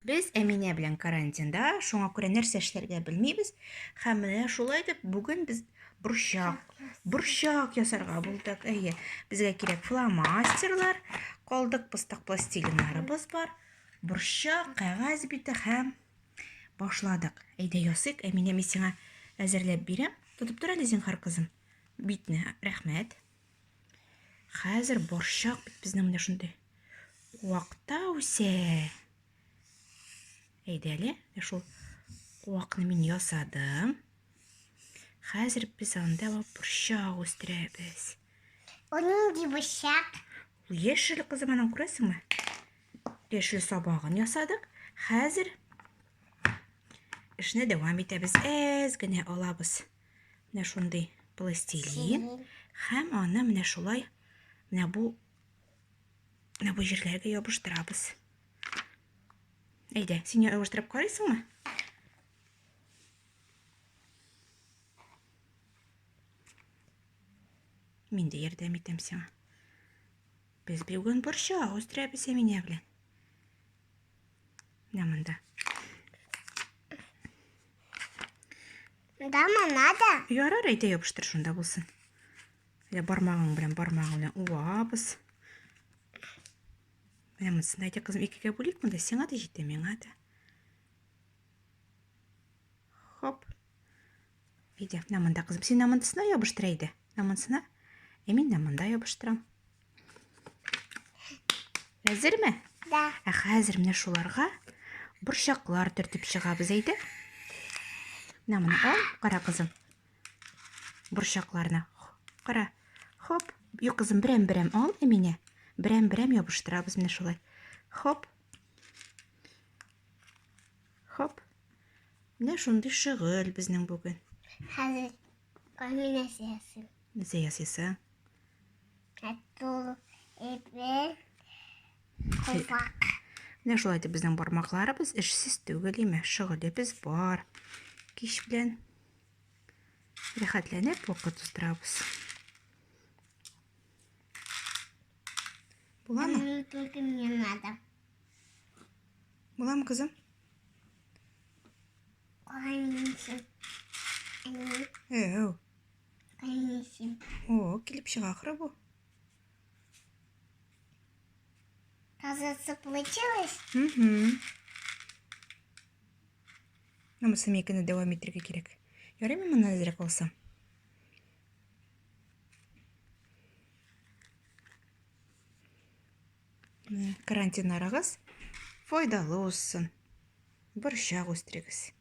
Біз Әмине белән карантинда, шуңа күрә нәрсә эшләргә белмибез. Һәм менә шулай дип, бүген без борчак ясарга булдык. Әйе, безгә кирәк фломастерлар, калдык пыстак пластилиннарыбыз бар, борчак, кәгазь бите һәм башладык. Әйдә ясыйк, Әминә, мин сиңа әзерләп бирәм. Тотып тор әле зинһар, кызым. Битне, рәхмәт. Хәзер борчак бит безнең менә шундый куакта үсә. Әйдә әле, шул куакны мин ясадым. Хәзер без анда борчак үстерәбез. O нинди борчак? Ул яшел, кызым, аның күрәсеңме? Яшел сабагын ясадык. Хәзер эшне дәвам итәбез. Әз генә алабыз. Менә шундый пластилин. Һәм аны менә шулай, менә бу җирләргә ябыштырабыз. Әйдә, син ябыштырып карыйсыңмы? Мин дә ярдәм итәм сиңа. Без бүген борчак үстерәбез Әминә белән. Менә монда. Дама надо? Ярар, әйдә ябыштыр, шунда булсын. Бармагың белән уабыз. Менә монсын әйтә, кызым, икегә бүлик монда, сиңа да җитә, миңа да. Хоп. Әйдә, менә монда, кызым, син монысына ябыштыр әйдә. Менә монысына. Мин монда ябыштырам. Әзерме? Да. Хәзер менә шуларга борчаклар төртеп чыгабыз, әйдә. Менә моны ал, кара, кызым. Борчакларны. Кара. Хоп. Юк, кызым, берәм-берәм ал, Әминә. Берәм-берәм ябыштырабыз менә шулай. Хоп. Хоп. Менә шундый шөгыль безнең бүген. Хәзер комбинация ясыйм. Нәрсә ясыйсың? Әтү, эпе, кулпак. Менә шулай итеп безнең бармакларыбыз эшсез түгел име, шөгылебез бар. Кич белән рәхәтләнеп вакыт уздырабыз. Буламы? Только мне надо. Буламы, кызым? Кайнысым. Әу. Кайнысым. О, килеп чыга ахры бу. Кажется, получилось? Намысы мекені дәвам итергә кирәк. Ярыймы моны әзрәк алсам? Карантин арагыз файдалы узсын. Борчак үстерегез.